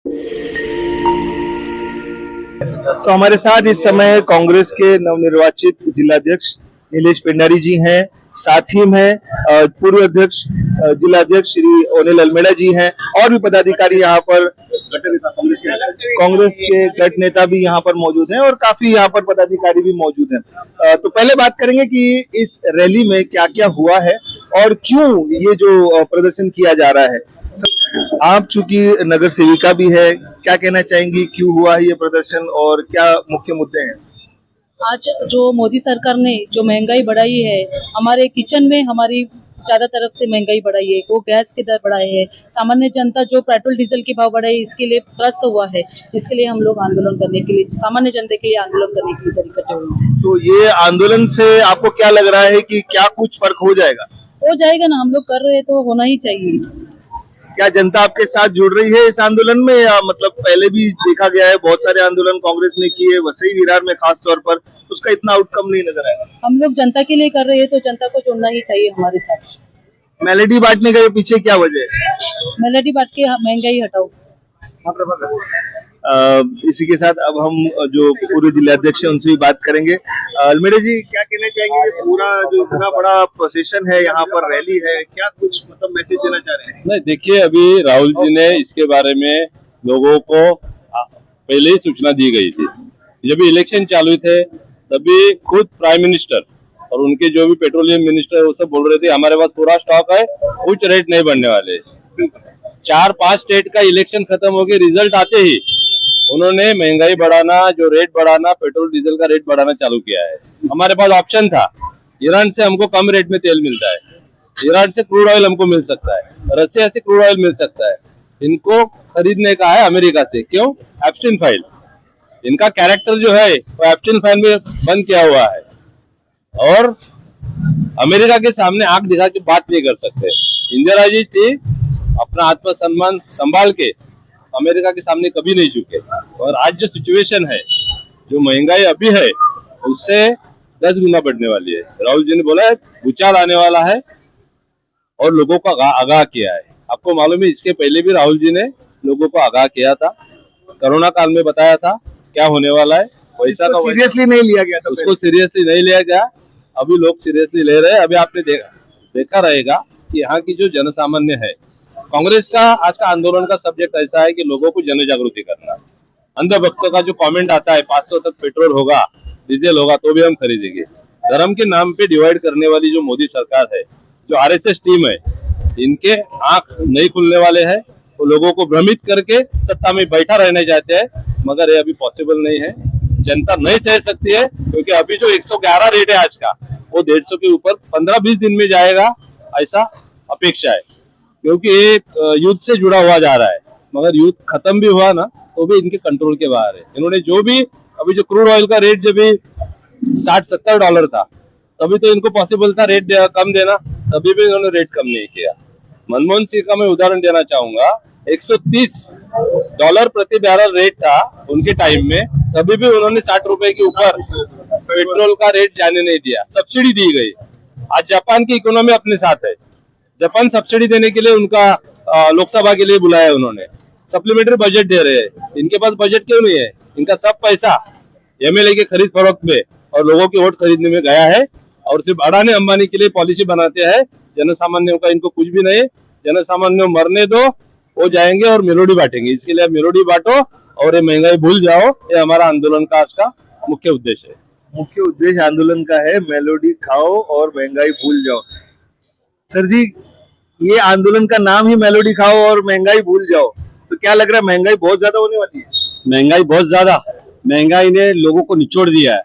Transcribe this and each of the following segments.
तो हमारे साथ इस समय कांग्रेस के नवनिर्वाचित जिलाध्यक्ष नीलेश पेंडारी जी हैं, साथ ही में पूर्व अध्यक्ष जिलाध्यक्ष श्री ओनिल अलमेड़ा जी हैं और भी पदाधिकारी यहाँ पर कांग्रेस के गठ नेता भी यहाँ पर मौजूद हैं और काफी यहाँ पर पदाधिकारी भी मौजूद हैं। तो पहले बात करेंगे कि इस रैली में क्या क्या हुआ है और क्यों ये जो प्रदर्शन किया जा रहा है। आप चूंकि नगर सेविका भी है, क्या कहना चाहेंगी, क्यों हुआ है ये प्रदर्शन और क्या मुख्य मुद्दे हैं? आज जो मोदी सरकार ने जो महंगाई बढ़ाई है, हमारे किचन में हमारी ज्यादा तरफ से महंगाई बढ़ाई है, वो गैस के दर बढ़ाए है, सामान्य जनता जो पेट्रोल डीजल के भाव बढ़ाए इसके लिए त्रस्त हुआ है। इसके लिए हम लोग आंदोलन करने के लिए, सामान्य जनता के लिए आंदोलन करने के लिए इकट्ठे हुए हैं। तो ये आंदोलन से आपको क्या लग रहा है कि क्या कुछ फर्क हो जाएगा? हो जाएगा ना, हम लोग कर रहे हैं तो होना ही चाहिए। क्या जनता आपके साथ जुड़ रही है इस आंदोलन में, या मतलब पहले भी देखा गया है बहुत सारे आंदोलन कांग्रेस ने किए, वसई विरार में खास तौर पर, उसका इतना आउटकम नहीं नजर आया? हम लोग जनता के लिए कर रहे हैं तो जनता को जुड़ना ही चाहिए हमारे साथ। मेलेडी बांटने के पीछे क्या वजह है? मेलेडी बांट के महंगाई हटाओ। इसी के साथ अब हम जो पूर्व जिलाध्यक्ष है उनसे भी बात करेंगे। अलमेड़ा जी, क्या कहना चाहेंगे, पूरा जो इतना बड़ा प्रोसेशन है यहाँ पर, रैली है, क्या कुछ मतलब मैसेज देना चाह रहे हैं? नहीं, देखिए, अभी राहुल जी ने इसके बारे में लोगों को पहले ही सूचना दी गई थी। जब इलेक्शन चालू थे तभी खुद प्राइम मिनिस्टर और उनके जो भी पेट्रोलियम मिनिस्टर है वो सब बोल रहे थे हमारे पास पूरा स्टॉक है, कुछ रेट नहीं बढ़ने वाले। 4-5 स्टेट का इलेक्शन खत्म हो गया, रिजल्ट आते ही उन्होंने महंगाई बढ़ाना, जो रेट बढ़ाना, पेट्रोल डीजल का रेट बढ़ाना चालू किया है। हमारे पास ऑप्शन था, ईरान से हमको कम रेट में तेल मिलता है, ईरान से क्रूड ऑयल हमको मिल सकता है, रसिया से क्रूड ऑयल मिल सकता है। इनको खरीदने का है अमेरिका से, क्यों? एब्स्टिन फाइल। इनका कैरेक्टर जो है वो एब्स्टिन फाइल में बंद किया हुआ है और अमेरिका के सामने आंख दिखा के बात नहीं कर सकते। इंदिरा जी थी, अपना आत्मसम्मान संभाल के अमेरिका के सामने कभी नहीं झुके। और आज जो सिचुएशन है, जो महंगाई अभी है, उससे 10 गुना बढ़ने वाली है। राहुल जी ने बोला है भूचाल आने वाला है और लोगों को आगाह किया है। आपको मालूम है, इसके पहले भी राहुल जी ने लोगों को आगाह किया था, कोरोना काल में बताया था क्या होने वाला है। वैसा का सीरियसली नहीं लिया गया था, उसको सीरियसली नहीं लिया गया। अभी लोग सीरियसली ले रहे हैं। अभी आपने देखा रहेगा कि यहाँ की जो जनसामान्य है, कांग्रेस का आज का आंदोलन का सब्जेक्ट ऐसा है कि लोगों को जन जागृति करना। अंधभक्तों का जो कमेंट आता है 500 तक पेट्रोल होगा, डीजल होगा तो भी हम खरीदेंगे, धर्म के नाम पे डिवाइड करने वाली जो मोदी सरकार है, जो आरएसएस टीम है, इनके आंख नहीं खुलने वाले हैं। वो लोगों को भ्रमित करके सत्ता में बैठा रहना चाहते हैं, मगर ये अभी पॉसिबल नहीं है। जनता नहीं सह सकती है, क्योंकि अभी जो 111 रेट है आज का, वो 150 के ऊपर 15-20 दिन में जाएगा, ऐसा अपेक्षा है। क्योंकि एक युद्ध से जुड़ा हुआ जा रहा है, मगर युद्ध खत्म भी हुआ ना तो भी इनके कंट्रोल के बाहर है। इन्होंने जो भी अभी जो क्रूड ऑयल का रेट जब भी $60-70 था, तभी तो इनको पॉसिबल था रेट कम देना, तभी भी इन्होंने रेट कम नहीं किया। मनमोहन सिंह का मैं उदाहरण देना चाहूंगा, $130 प्रति बैरल रेट था उनके टाइम में, तभी भी उन्होंने 60 रुपए के ऊपर पेट्रोल का रेट जाने नहीं दिया, सब्सिडी दी गई। आज जापान की इकोनॉमी अपने साथ है, जापान सब्सिडी देने के लिए उनका लोकसभा के लिए बुलाया उन्होंने, सप्लीमेंट्री बजट दे रहे हैं। इनके पास बजट क्यों नहीं है? इनका सब पैसा एमएलए के खरीद फरोख्त में और लोगों के वोट खरीदने में गया है, और सिर्फ अडानी अंबानी के लिए पॉलिसी बनाते हैं। जनसामान्यों का इनको कुछ भी नहीं। जनसामान्य मरने दो, वो जाएंगे और मेलोडी बांटेंगे। इसके लिए मेलोडी बांटो और ये महंगाई भूल जाओ, ये हमारा आंदोलन का आज का मुख्य उद्देश्य है। मुख्य उद्देश्य आंदोलन का है मेलोडी खाओ और महंगाई भूल जाओ। सर जी, ये आंदोलन का नाम ही मेलोडी खाओ और महंगाई भूल जाओ, तो क्या लग रहा है महंगाई बहुत ज्यादा होने वाली है? महंगाई बहुत ज्यादा, महंगाई ने लोगों को निचोड़ दिया है,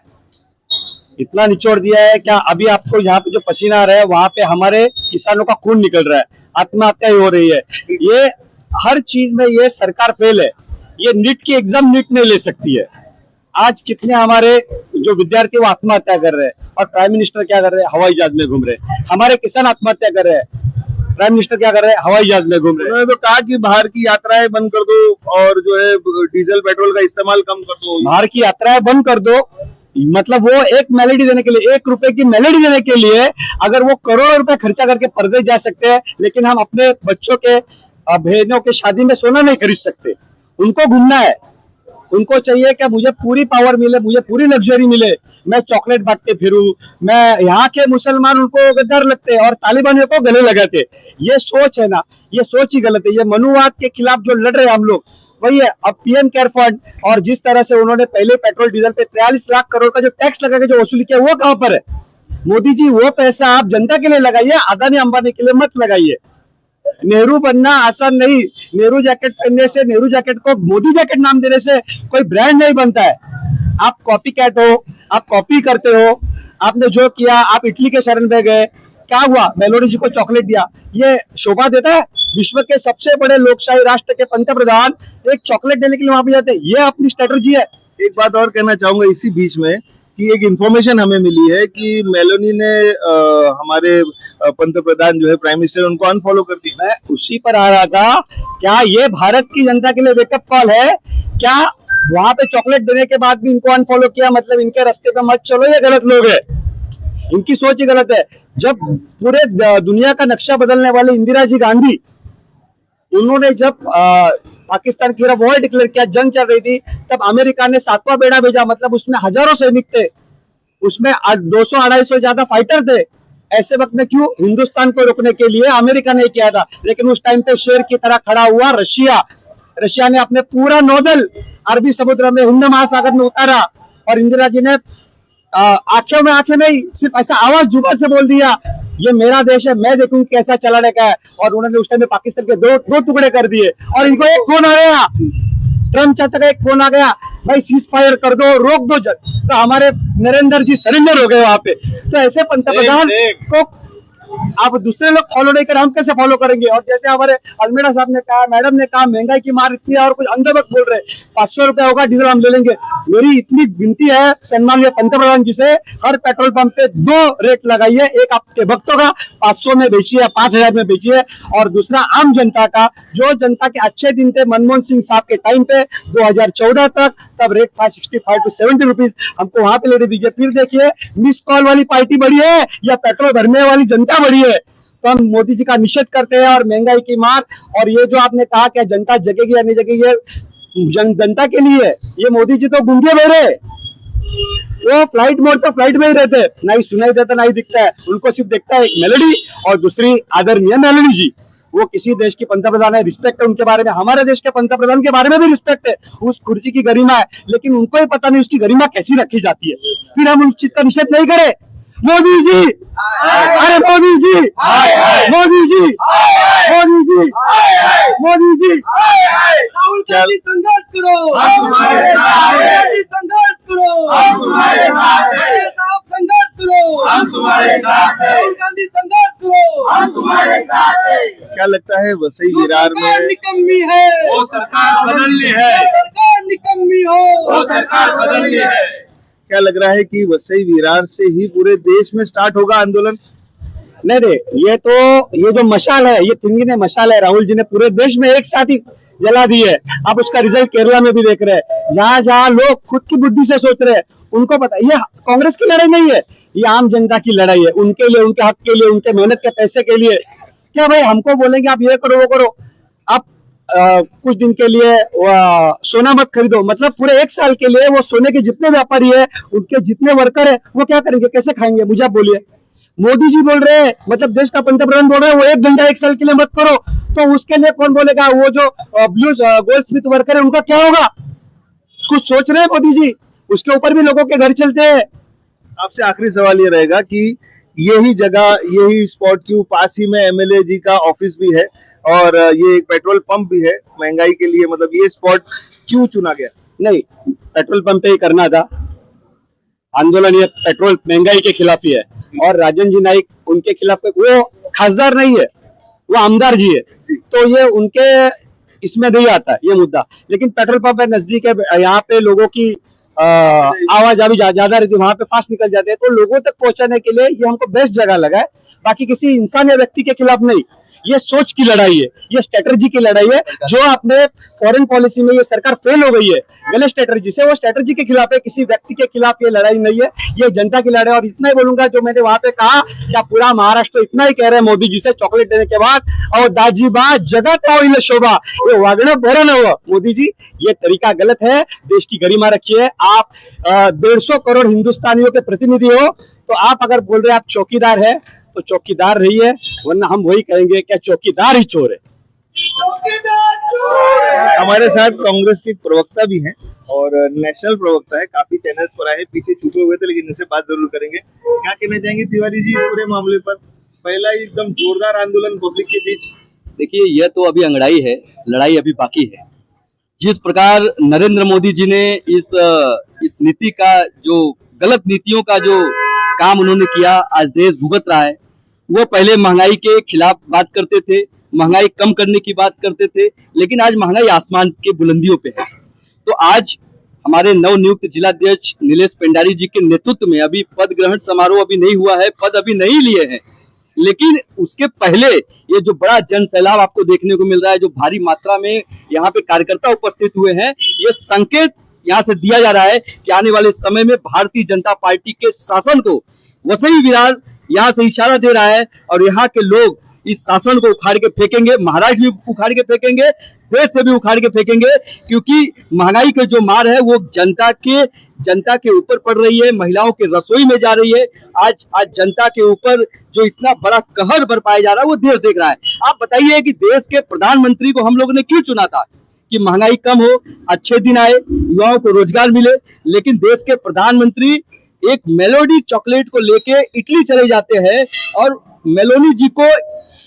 इतना निचोड़ दिया है क्या अभी आपको यहाँ पे जो पसीना आ रहा है वहां पे हमारे किसानों का खून निकल रहा है, आत्महत्या हो रही है। ये हर चीज में ये सरकार फेल है। ये नीट की एग्जाम नीट नहीं ले सकती है। आज कितने हमारे जो विद्यार्थी वो आत्महत्या कर रहे हैं और प्राइम मिनिस्टर क्या कर रहे हैं? हवाई जहाज में घूम रहे हैं। हमारे किसान आत्महत्या कर रहे हैं, प्राइम मिनिस्टर क्या कर रहे हैं? हवाई जहाज में घूम रहे हैं। उन्होंने तो कहा कि बाहर की यात्राएं बंद कर दो और जो है डीजल पेट्रोल का इस्तेमाल कम कर दो। बाहर की यात्राएं बंद कर दो, मतलब वो एक मेलेडी देने के लिए, 1 रुपए की मेलेडी देने के लिए अगर वो करोड़ों रुपए खर्चा करके परदेश जा सकते हैं, लेकिन हम अपने बच्चों के बहनों के शादी में सोना नहीं खरीद सकते। उनको घूमना है, उनको चाहिए कि मुझे पूरी पावर मिले, मुझे पूरी लग्जरी मिले, मैं चॉकलेट बांटते फिरूं, मैं यहाँ के मुसलमान उनको गद्दार लगते हैं और तालिबानियों को गले लगाते। ये सोच है ना, ये सोच ही गलत है। ये मनुवाद के खिलाफ जो लड़ रहे हैं हम लोग वही है। अब पीएम केयर फंड और जिस तरह से उन्होंने पहले पेट्रोल डीजल पे 43 लाख करोड़ का जो टैक्स लगा के जो वसूली किया, वो कहां पर है? मोदी जी वो पैसा आप जनता के लिए लगाइए, अदानी अंबानी के लिए मत लगाइए। नेहरू बनना आसान नहीं। नेहरू जैकेट पहनने से, नेहरू जैकेट को मोदी जैकेट नाम देने से कोई ब्रांड नहीं बनता है। आप कॉपी कैट हो, आप कॉपी करते हो। आपने जो किया, आप इटली के शरण में गए, क्या हुआ? मेलोडी जी को चॉकलेट दिया, ये शोभा देता है? विश्व के सबसे बड़े लोकशाही राष्ट्र के पंतप्रधान एक चॉकलेट देने के लिए वहां पे जाते हैं, ये अपनी स्ट्रेटजी है। एक बात और कहना चाहूंगा इसी बीच में कि एक इंफॉर्मेशन हमें मिली है कि मेलोनी ने हमारे पंतप्रधान जो है प्राइम मिनिस्टर उनको अनफॉलो कर दिया। मैं उसी पर आ रहा था। क्या ये भारत की जनता के लिए वेकअप कॉल है? क्या वहां पे चॉकलेट देने के बाद भी इनको अनफॉलो किया, मतलब इनके रास्ते पे मत चलो, ये गलत लोग है, इनकी सोच ही गलत है। जब पूरे दुनिया का नक्शा बदलने वाले इंदिरा जी गांधी, उन्होंने जब पाकिस्तान की तरफ वॉर डिक्लेयर किया, जंग चल रही थी, तब अमेरिका ने 7वां बेड़ा भेजा, मतलब उसमें हजारों सैनिक थे, उसमें 200-250 ज्यादा फाइटर थे। ऐसे वक्त में क्यों? हिंदुस्तान को रोकने के लिए अमेरिका ने किया था। लेकिन उस टाइम पे शेर की तरह खड़ा हुआ रशिया। रशिया ने अपने पूरा नौदल अरबी समुद्र में, हिंद महासागर में उतारा और इंदिरा जी ने आंखें में आंखें नहीं, सिर्फ ऐसा आवाज जुबान से बोल दिया, ये मेरा देश है, मैं देखूंगी कैसा चलाने का है। और उन्होंने उस टाइम में पाकिस्तान के दो टुकड़े कर दिए। और इनको एक फोन आ गया, ट्रम्प चाचा का एक फोन आ गया, भाई सीज फायर कर दो, रोक दो तो हमारे नरेंद्र जी सरेंडर हो गए वहां पे। तो ऐसे पंतप्रधान को आप दूसरे लोग फॉलो नहीं कर, हम कैसे फॉलो करेंगे? और जैसे हमारे अलमेड़ा साहब ने कहा, मैडम ने कहा, महंगाई की मार इतनी है और कुछ अंधभक्त बोल रहे, 500 रुपया होगा डीजल हम ले लेंगे। मेरी इतनी विनती है सम्माननीय पंतप्रधान जी से, हर पेट्रोल पंप पे 2 रेट लगाइए, एक आपके भक्तों का 500 में बेचिए, 5000 में बेचिए, और दूसरा आम जनता का। जो जनता के अच्छे दिन थे मनमोहन सिंह साहब के टाइम पे 2014 तक, तब रेट था 65 to 70 रुपीज, हमको वहां पे लेने दीजिए। फिर देखिए मिस कॉल वाली पार्टी बड़ी है या पेट्रोल भरने वाली जनता बड़ी है। तो हम मोदी जी का निषेध करते हैं और महंगाई की मार। और ये जो आपने कहा कि जनता जगेगी या नहीं जगेगी, ये जनता के लिए है। ये मोदी जी तो गूंगे बहरे, वो फ्लाइट मोड पे फ्लाइट में ही रहते, ना ही सुनाई देता ना ही दिखता है। उनको सिर्फ दिखता है एक मेलोडी और दूसरी आदरणीय मेलोडी जी। वो किसी देश की पंतप्रधान है, रिस्पेक्ट है उनके बारे में, हमारे देश के पंतप्रधान के बारे में भी रिस्पेक्ट है, उस कुर्सी की गरिमा है। लेकिन उनको ही पता नहीं उसकी गरिमा कैसी रखी जाती है। फिर हम उस चीज का निषेध नहीं करें। मोदी जी, अरे मोदी जी, मोदी जी, मोदी जी, मोदी जी, राहुल गांधी संघर्ष करो, राहुल गांधी संघर्ष करो, साहब संघर्ष करो, राहुल गांधी संघर्ष करो। क्या लगता है वसई विरार में निकम्मी है, वो सरकार बदलनी है, सरकार निकम्मी हो, वो सरकार बदलनी है। क्या लग रहा है कि वसई विरार से ही पूरे देश में स्टार्ट होगा आंदोलन? नहीं, ये जो मशाल है, ये तिरंगी मशाल है, राहुल जी ने पूरे देश में एक साथ ही जला दी है। आप उसका रिजल्ट केरला में भी देख रहे हैं। जहां जहां लोग खुद की बुद्धि से सोच रहे हैं, उनको पता ये कांग्रेस की लड़ाई नहीं है, ये आम जनता की लड़ाई है, उनके लिए, उनके हक के लिए, उनके मेहनत के पैसे के लिए। क्या भाई हमको बोलेंगे आप ये करो वो करो, आप कुछ दिन के लिए सोना मत खरीदो, मतलब पूरे 1 साल के लिए वो सोने के जितने व्यापारी है, उनके जितने वर्कर है, वो क्या करेंगे, कैसे खाएंगे? मुझे आप बोलिए। मोदी जी बोल रहे हैं, मतलब देश का पंतप्रधान बोल रहे हैं, वो 1 घंटा 1 साल के लिए मत करो, तो उसके लिए कौन बोलेगा? वो जो ब्लू गोल्ड स्मिथ वर्कर है, उनका क्या होगा? कुछ सोच रहे हैं मोदी जी? उसके ऊपर भी लोगों के घर चलते हैं। आपसे आखिरी सवाल ये रहेगा कि यही जगह, यही स्पॉट क्यों, पास ही में एमएलए जी का ऑफिस भी है और ये एक पेट्रोल पंप भी है, महंगाई के लिए, मतलब ये स्पॉट क्यों चुना गया? नहीं, पेट्रोल पंप पे ही करना था आंदोलन, ये पेट्रोल महंगाई के खिलाफ ही है। और राजन जी नाइक उनके खिलाफ, वो खासदार नहीं है, वो आमदार जी है, तो ये उनके इसमें नहीं आता ये मुद्दा। लेकिन पेट्रोल पंप है, नजदीक है, यहाँ पे लोगों की आवाज अभी ज्यादा रहती है, वहां पे फास्ट निकल जाते हैं, तो लोगों तक पहुंचाने के लिए ये हमको बेस्ट जगह लगा है। बाकी किसी इंसान या व्यक्ति के खिलाफ नहीं, ये सोच की लड़ाई है, ये स्ट्रेटजी की लड़ाई है। जो अपने फॉरेन पॉलिसी में ये सरकार फेल हो गई है गलत स्ट्रेटजी से, वो स्ट्रेटजी के खिलाफ है, किसी व्यक्ति के खिलाफ ये लड़ाई नहीं है, ये जनता की लड़ाई। और इतना ही बोलूंगा, जो मैंने वहां पे कहा, क्या पूरा महाराष्ट्र इतना ही कह रहे हैं मोदी जी से चॉकलेट देने के बाद, और दाजीबा जगत होईल शोभा, ये वागणं बरं नव्हं मोदी जी, ये तरीका गलत है। देश की गरिमा रखिए। आप 150 करोड़ हिंदुस्तानियों के प्रतिनिधि हो, तो आप अगर बोल रहे हैं आप चौकीदार है, तो चौकीदार रहिए, वरना हम वही कहेंगे क्या चौकीदार ही चोर है। हमारे साथ कांग्रेस के एक प्रवक्ता भी हैं और नेशनल प्रवक्ता है, काफी चैनल्स पर आए, पीछे छुपे हुए थे, लेकिन इनसे बात जरूर करेंगे। क्या कहना चाहेंगे तिवारी जी इस पूरे मामले पर? पहला एकदम जोरदार आंदोलन पब्लिक के बीच। देखिए, यह तो अभी अंगड़ाई है, लड़ाई अभी बाकी है। जिस प्रकार नरेंद्र मोदी जी ने इस नीति का, जो गलत नीतियों का जो काम उन्होंने किया, आज देश भुगत रहा है। वो पहले महंगाई के खिलाफ बात करते थे, महंगाई कम करने की बात करते थे, लेकिन आज महंगाई आसमान के बुलंदियों पे है। तो आज हमारे नवनियुक्त जिलाध्यक्ष नीलेश पेंडारी जी के नेतृत्व में, अभी पद ग्रहण समारोह अभी नहीं हुआ है, पद अभी नहीं लिए हैं, लेकिन उसके पहले ये जो बड़ा जन सैलाब आपको देखने को मिल रहा है, जो भारी मात्रा में यहाँ पे कार्यकर्ता उपस्थित हुए हैं, ये संकेत यहाँ से दिया जा रहा है कि आने वाले समय में भारतीय जनता पार्टी के शासन को वसई विरार यहाँ से इशारा दे रहा है, और यहाँ के लोग इस शासन को उखाड़ के फेंकेंगे, महाराष्ट्र भी उखाड़ के फेंकेंगे, देश से भी उखाड़ के फेंकेंगे, क्योंकि महंगाई के जो मार है वो जनता के ऊपर पड़ रही है, महिलाओं के रसोई में जा रही है। आज जनता के ऊपर जो इतना बड़ा कहर बरपाया जा रहा है, वो देश देख रहा है। आप बताइए कि देश के प्रधानमंत्री को हम लोगों ने क्यों चुना था? कि महंगाई कम हो, अच्छे दिन आए, युवाओं को रोजगार मिले। लेकिन देश के प्रधानमंत्री एक मेलोडी चॉकलेट को लेके इटली चले जाते हैं और मेलोनी जी को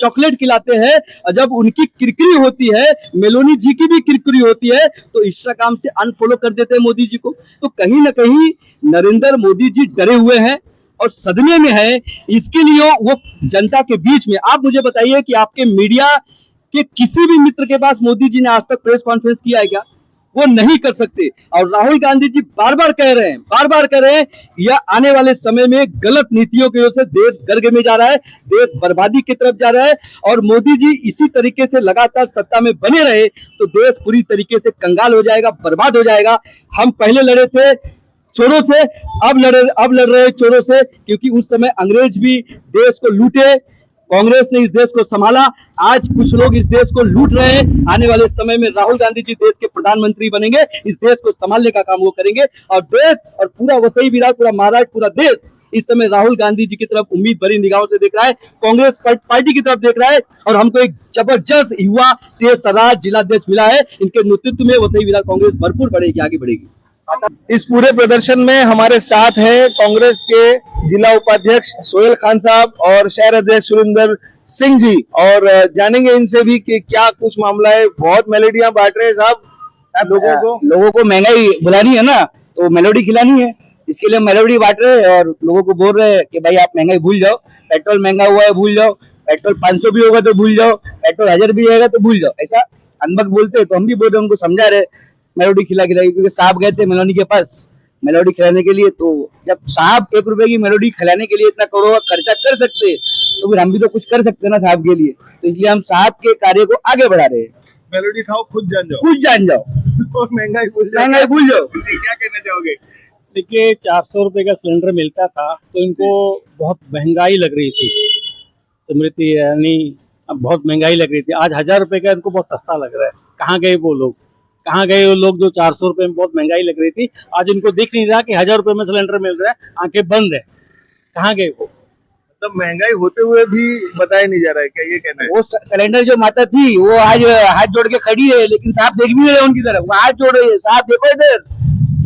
चॉकलेट खिलाते हैं, और जब उनकी किरकिरी होती है, मेलोनी जी की भी किरकिरी होती है, तो इंस्टाग्राम से अनफॉलो कर देते हैं मोदी जी को। तो कहीं ना कहीं नरेंद्र मोदी जी डरे हुए हैं और सदमे में है। इसके लिए वो जनता के बीच में, आप मुझे बताइए कि आपके मीडिया के किसी भी मित्र के पास मोदी जी ने आज तक प्रेस कॉन्फ्रेंस किया है क्या? वो नहीं कर सकते। और राहुल गांधी जी बार बार कह रहे हैं यह आने वाले समय में गलत नीतियों की वजह से देश गर्ग में जा रहा है, देश बर्बादी की तरफ जा रहा है, और मोदी जी इसी तरीके से लगातार सत्ता में बने रहे तो देश पूरी तरीके से कंगाल हो जाएगा, बर्बाद हो जाएगा। हम पहले लड़े थे चोरों से, अब लड़ रहे चोरों से, क्योंकि उस समय अंग्रेज भी देश को लूटे, कांग्रेस ने इस देश को संभाला। आज कुछ लोग इस देश को लूट रहे हैं। आने वाले समय में राहुल गांधी जी देश के प्रधानमंत्री बनेंगे, इस देश को संभालने का काम वो करेंगे, और देश और पूरा वसई विरार, पूरा महाराष्ट्र, पूरा देश इस समय राहुल गांधी जी की तरफ उम्मीद भरी निगाहों से देख रहा है, कांग्रेस पार्टी की तरफ देख रहा है। और हमको एक जबरदस्त युवा तेज तर्रार जिलाध्यक्ष मिला है, इनके नेतृत्व में वसई विरार कांग्रेस भरपूर बढ़ेगी, आगे बढ़ेगी। इस पूरे प्रदर्शन में हमारे साथ है कांग्रेस के जिला उपाध्यक्ष सोहेल खान साहब और शहर अध्यक्ष सुरेंद्र सिंह जी, और जानेंगे इनसे भी कि क्या कुछ मामला है। बहुत मेलोडियां बांट रहे हैं साहब लोगों को महंगाई बुलानी है ना, तो मेलोडी खिलानी है, इसके लिए मेलोडी बांट रहे हैं और लोगों को बोल रहे हैं कि भाई आप महंगाई भूल जाओ, पेट्रोल महंगा हुआ है भूल जाओ, पेट्रोल 500 भी होगा तो भूल जाओ, पेट्रोल 1000 भी आएगा तो भूल जाओ। ऐसा अनबक बोलते हैं, तो हम भी बोल रहे हैं, उनको समझा रहे मेलोडी खिलाई, क्योंकि साहब गए थे मेलोडी के पास मेलोडी खिलाने के लिए। तो जब साहब 1 रुपए की मेलोडी खिलाने के लिए इतना करोड़ खर्चा कर सकते, तो फिर हम भी तो कुछ कर सकते ना साहब के लिए। तो इसलिए हम साहब के कार्य को आगे बढ़ा रहे हैं। मेलोडी खाओ, खुद जान जाओ और महंगाई भूल जाओ। क्या कहना चाहोगे? देखिए, 400 रुपए का सिलेंडर मिलता था तो इनको बहुत महंगाई लग रही थी, स्मृति ईरानी, अब बहुत महंगाई लग रही थी। आज 1000 रुपए का इनको बहुत सस्ता लग रहा है। कहाँ गए वो लोग? कहाँ गए वो लोग जो 400 रुपए में बहुत महंगाई लग रही थी? आज इनको दिख नहीं रहा कि 1000 रुपए में सिलेंडर मिल रहा है, आंखें बंद है। कहाँ गए वो? मतलब महंगाई होते हुए भी बताया नहीं जा रहा है, क्या ये कहना है? वो सिलेंडर जो माता थी वो आज हाथ जोड़ के खड़ी है, लेकिन साहब देख भी नहीं रहे उनकी तरफ। वो हाथ जोड़ रहे हैं, साहब देखो इधर,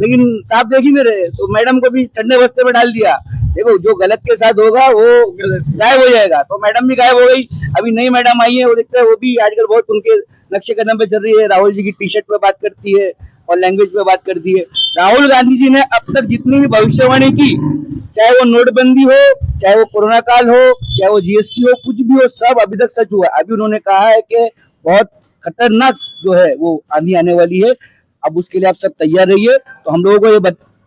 लेकिन साहब देख ही नहीं रहे। तो मैडम को भी ठंडे बस्ते में डाल दिया। देखो, जो गलत के साथ होगा वो गायब हो जाएगा, तो मैडम भी गायब हो गई। अभी नई मैडम आई है, वो देखते हैं, वो भी आजकल बहुत उनके नक्शे कदम पे चल रही है। राहुल जी की टी शर्ट पे बात करती है और लैंग्वेज पे बात करती है। राहुल गांधी जी ने अब तक जितनी भी भविष्यवाणी की, चाहे वो नोटबंदी हो, चाहे वो कोरोना काल हो, चाहे वो जीएसटी हो, कुछ भी हो, सब अभी तक सच हुआ। अभी उन्होंने कहा है कि बहुत खतरनाक जो है वो आंधी आने वाली है, अब उसके लिए आप सब तैयार रहिए। तो हम लोगों को ये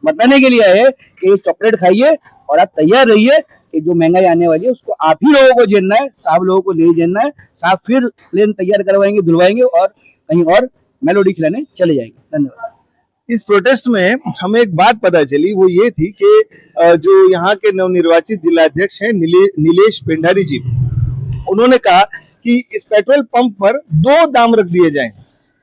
बताने के लिए है कि ये चॉकलेट खाइए और आप तैयार रहिए, कि जो महंगाई आने वाली है उसको आप ही लोगों को झेलना है, साहब लोगों को नहीं झेलना है। साहब फिर प्लेन तैयार करवाएंगे, धुलवाएंगे और कहीं और मेलोडी खिलाने चले जाएंगे। धन्यवाद। इस प्रोटेस्ट में हमें एक बात पता चली, वो ये थी कि जो यहाँ के नवनिर्वाचित जिलाध्यक्ष हैं नीलेश पेंडारी जी, उन्होंने कहा कि इस पेट्रोल पंप पर 2 दाम रख दिए जाएं।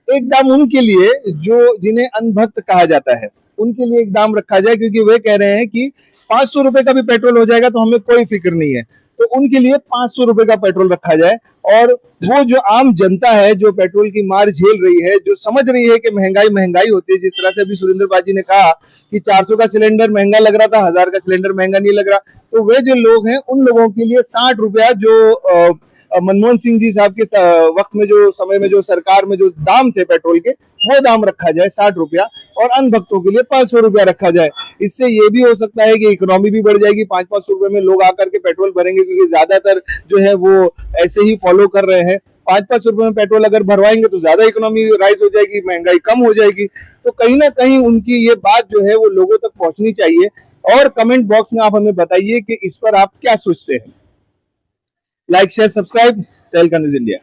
एक दाम उनके लिए जो जिन्हें अनभक्त कहा जाता है, उनके लिए एक दाम रखा जाए, क्योंकि वे कह रहे हैं कि 500 रुपए का भी पेट्रोल हो जाएगा तो हमें कोई फिक्र नहीं है। तो उनके लिए 500 रुपए का पेट्रोल रखा जाए, और वो जो आम जनता है जो पेट्रोल की मार झेल रही है, जो समझ रही है कि महंगाई होती है, जिस तरह से अभी सुरेंद्र बाजी ने कहा कि 400 का सिलेंडर महंगा लग रहा था, 1000 का सिलेंडर महंगा नहीं लग रहा, तो वे जो लोग हैं उन लोगों के लिए 60 रुपया जो मनमोहन सिंह जी साहब के वक्त में, जो समय में, जो सरकार में जो दाम थे पेट्रोल के, वो दाम रखा जाए 60 रुपया, और अनभक्तों के लिए 500 रुपया रखा जाए। इससे ये भी हो सकता है कि इकोनॉमी भी बढ़ जाएगी, 500 रुपए में लोग आकर के पेट्रोल भरेंगे, क्योंकि ज्यादातर जो है वो ऐसे ही फॉलो कर रहे हैं। 500 रुपए में पेट्रोल अगर भरवाएंगे तो ज्यादा इकोनॉमी राइज हो जाएगी, महंगाई कम हो जाएगी। तो कहीं ना कहीं उनकी ये बात जो है वो लोगों तक पहुंचनी चाहिए। और कमेंट बॉक्स में आप हमें बताइए कि इस पर आप क्या सोचते हैं। लाइक शेयर सब्सक्राइब, तहलका न्यूज़ इंडिया।